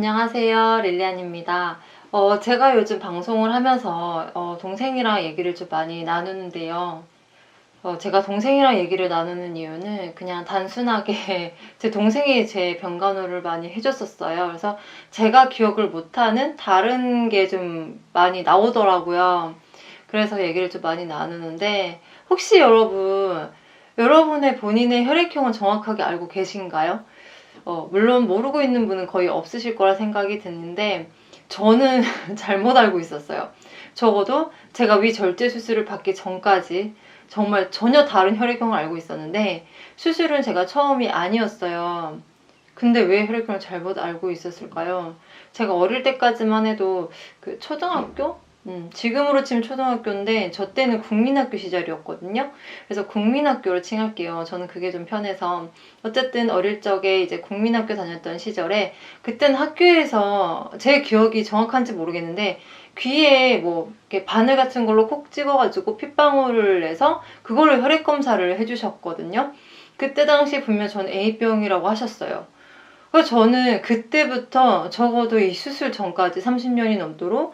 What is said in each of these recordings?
안녕하세요. 릴리안입니다. 제가 요즘 방송을 하면서 동생이랑 얘기를 좀 많이 나누는데요. 제가 동생이랑 얘기를 나누는 이유는 그냥 단순하게 제 동생이 제 병간호를 많이 해줬었어요. 그래서 제가 기억을 못하는 다른 게 좀 많이 나오더라고요. 그래서 얘기를 좀 많이 나누는데 혹시 여러분의 본인의 혈액형은 정확하게 알고 계신가요? 물론 모르고 있는 분은 거의 없으실 거라 생각이 드는데 저는 잘못 알고 있었어요. 적어도 제가 위절제 수술을 받기 전까지 정말 전혀 다른 혈액형을 알고 있었는데 수술은 제가 처음이 아니었어요. 근데 왜 혈액형을 잘못 알고 있었을까요? 제가 어릴 때까지만 해도 그 초등학교? 지금으로 치면 초등학교인데 저 때는 국민학교 시절이었거든요. 그래서 국민학교로 칭할게요. 저는 그게 좀 편해서. 어쨌든 어릴 적에 이제 국민학교 다녔던 시절에 그때는 학교에서 제 기억이 정확한지 모르겠는데 귀에 뭐 이렇게 바늘 같은 걸로 콕 집어가지고 핏방울을 내서 그걸로 혈액 검사를 해주셨거든요. 그때 당시 분명 전 A병이라고 하셨어요. 그래서 저는 그때부터 적어도 이 수술 전까지 30년이 넘도록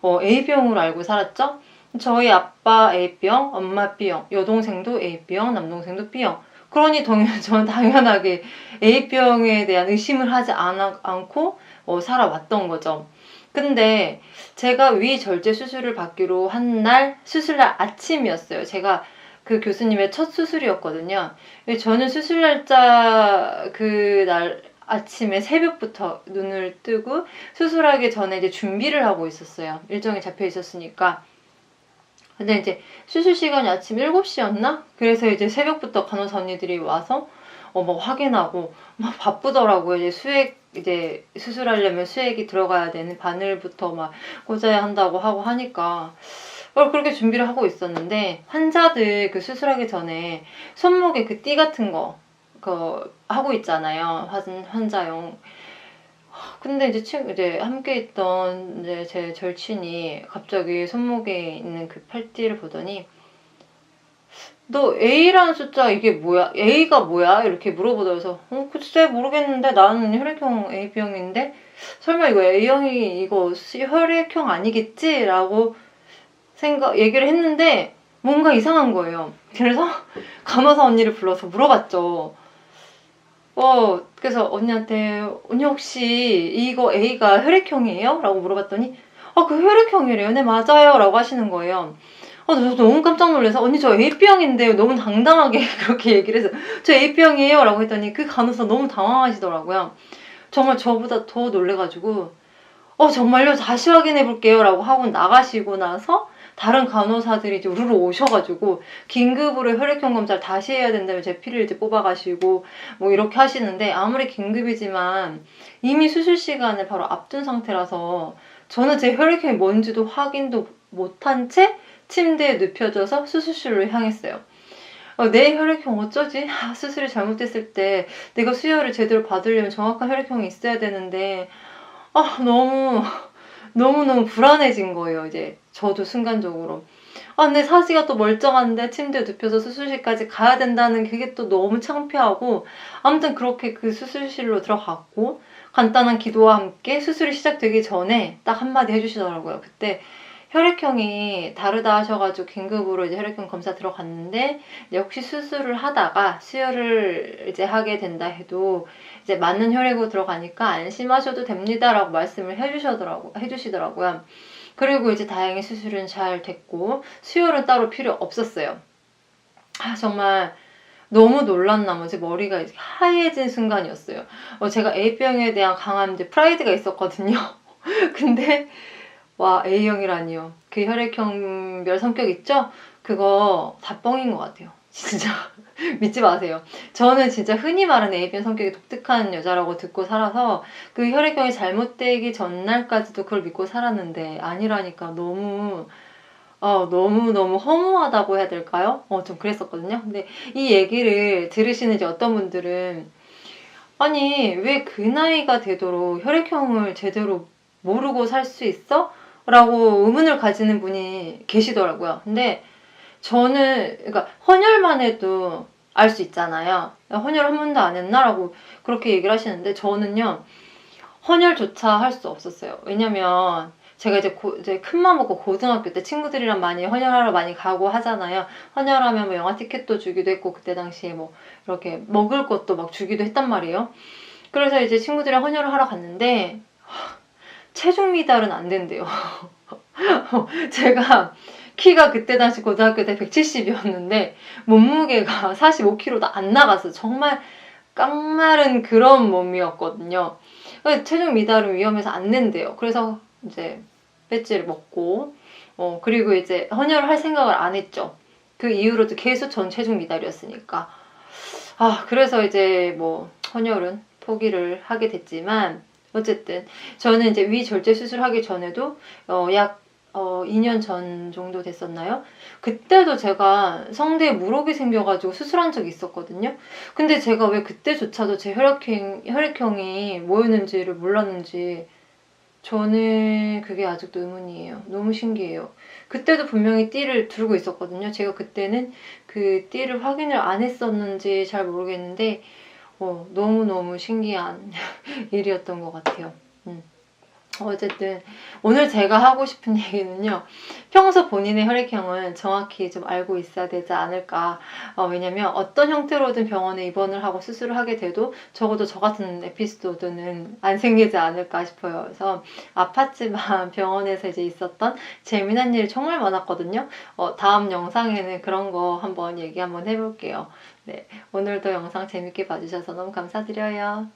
A병으로 알고 살았죠. 저희 아빠 A병, 엄마 B형, 여동생도 A병, 남동생도 B형. 그러니 저는 당연하게 A병에 대한 의심을 하지 않고 살아왔던 거죠. 근데 제가 위절제 수술을 받기로 한 날, 수술날 아침이었어요. 제가 그 교수님의 첫 수술이었거든요. 저는 수술 날짜 그날 아침에 새벽부터 눈을 뜨고 수술하기 전에 이제 준비를 하고 있었어요. 일정이 잡혀 있었으니까. 근데 이제 수술 시간이 아침 7시였나? 그래서 이제 새벽부터 간호사 언니들이 와서 뭐 확인하고 막 바쁘더라고요. 이제 수술하려면 수액이 들어가야 되는 바늘부터 막 꽂아야 한다고 하고 하니까 그렇게 준비를 하고 있었는데 환자들 그 수술하기 전에 손목에 그 띠 같은 거 하고 있잖아요. 환자용. 근데 이제 함께 있던 이제 제 절친이 갑자기 손목에 있는 그 팔띠를 보더니 너 A라는 숫자 이게 뭐야? A가 뭐야? 이렇게 물어보더라고요. 글쎄 모르겠는데 나는 혈액형 AB형인데 설마 이거 A형이 이거 혈액형 아니겠지? 라고 얘기를 했는데 뭔가 이상한 거예요. 그래서 간호사 언니를 불러서 물어봤죠. 그래서 언니한테 언니 혹시 이거 A가 혈액형이에요? 라고 물어봤더니 그 혈액형이래요. 네 맞아요 라고 하시는 거예요. 저도 너무 깜짝 놀라서 언니 저 A병인데요. 너무 당당하게 그렇게 얘기를 해서 저 A병이에요 라고 했더니 그 간호사 너무 당황하시더라고요. 정말 저보다 더 놀래가지고 정말요? 다시 확인해 볼게요 라고 하고 나가시고 나서 다른 간호사들이 이제 우르르 오셔가지고 긴급으로 혈액형 검사를 다시 해야 된다면 제 피를 이제 뽑아가시고 뭐 이렇게 하시는데 아무리 긴급이지만 이미 수술 시간을 바로 앞둔 상태라서 저는 제 혈액형이 뭔지도 확인도 못한 채 침대에 눕혀져서 수술실로 향했어요. 내 혈액형 어쩌지? 수술이 잘못됐을 때 내가 수혈을 제대로 받으려면 정확한 혈액형이 있어야 되는데 너무너무 불안해진 거예요, 이제. 저도 순간적으로. 근데 사지가 또 멀쩡한데 침대에 눕혀서 수술실까지 가야 된다는 그게 또 너무 창피하고, 아무튼 그렇게 그 수술실로 들어갔고, 간단한 기도와 함께 수술이 시작되기 전에 딱 한마디 해주시더라고요. 그때 혈액형이 다르다 하셔가지고 긴급으로 이제 혈액형 검사 들어갔는데, 이제 혹시 수술을 하다가 수혈을 이제 하게 된다 해도 이제 맞는 혈액으로 들어가니까 안심하셔도 됩니다라고 말씀을 해주시더라고요. 그리고 이제 다행히 수술은 잘 됐고 수혈은 따로 필요 없었어요. 정말 너무 놀란 나머지 머리가 이제 하얘진 순간이었어요. 제가 A병에 대한 강한 이제 프라이드가 있었거든요. 근데 와 A형이라니요. 그 혈액형별 성격 있죠? 그거 다 뻥인 것 같아요. 진짜 믿지 마세요. 저는 진짜 흔히 말하는 A병 성격이 독특한 여자라고 듣고 살아서 그 혈액형이 잘못되기 전날까지도 그걸 믿고 살았는데 아니라니까 너무 허무하다고 해야 될까요? 좀 그랬었거든요. 근데 이 얘기를 들으시는 이제 어떤 분들은 아니 왜 그 나이가 되도록 혈액형을 제대로 모르고 살 수 있어? 라고 의문을 가지는 분이 계시더라고요. 근데 저는 그러니까 헌혈만 해도 알 수 있잖아요. 헌혈 한 번도 안 했나라고 그렇게 얘기를 하시는데 저는요 헌혈조차 할 수 없었어요. 왜냐면 제가 이제 큰맘 먹고 고등학교 때 친구들이랑 많이 헌혈하러 많이 가고 하잖아요. 헌혈하면 뭐 영화 티켓도 주기도 했고 그때 당시에 뭐 이렇게 먹을 것도 막 주기도 했단 말이에요. 그래서 이제 친구들이랑 헌혈을 하러 갔는데 체중 미달은 안 된대요. 제가 키가 그때 당시 고등학교 때 170이었는데 몸무게가 45kg도 안 나갔어요. 정말 깡마른 그런 몸이었거든요. 체중 미달은 위험해서 안 된대요. 그래서 이제 배지를 먹고 그리고 이제 헌혈을 할 생각을 안 했죠. 그 이후로도 계속 전 체중 미달이었으니까. 그래서 이제 뭐 헌혈은 포기를 하게 됐지만 어쨌든 저는 이제 위절제 수술하기 전에도 약 2년 전 정도 됐었나요? 그때도 제가 성대에 물혹이 생겨가지고 수술한 적이 있었거든요. 근데 제가 왜 그때조차도 제 혈액형이 뭐였는지를 몰랐는지 저는 그게 아직도 의문이에요. 너무 신기해요. 그때도 분명히 띠를 두르고 있었거든요. 제가 그때는 그 띠를 확인을 안 했었는지 잘 모르겠는데 너무너무 신기한 일이었던 것 같아요. 어쨌든 오늘 제가 하고 싶은 얘기는요. 평소 본인의 혈액형은 정확히 좀 알고 있어야 되지 않을까. 왜냐면 어떤 형태로든 병원에 입원을 하고 수술을 하게 돼도 적어도 저 같은 에피소드는 안 생기지 않을까 싶어요. 그래서 아팠지만 병원에서 이제 있었던 재미난 일이 정말 많았거든요. 다음 영상에는 그런 거 한번 얘기 한번 해볼게요. 네, 오늘도 영상 재밌게 봐주셔서 너무 감사드려요.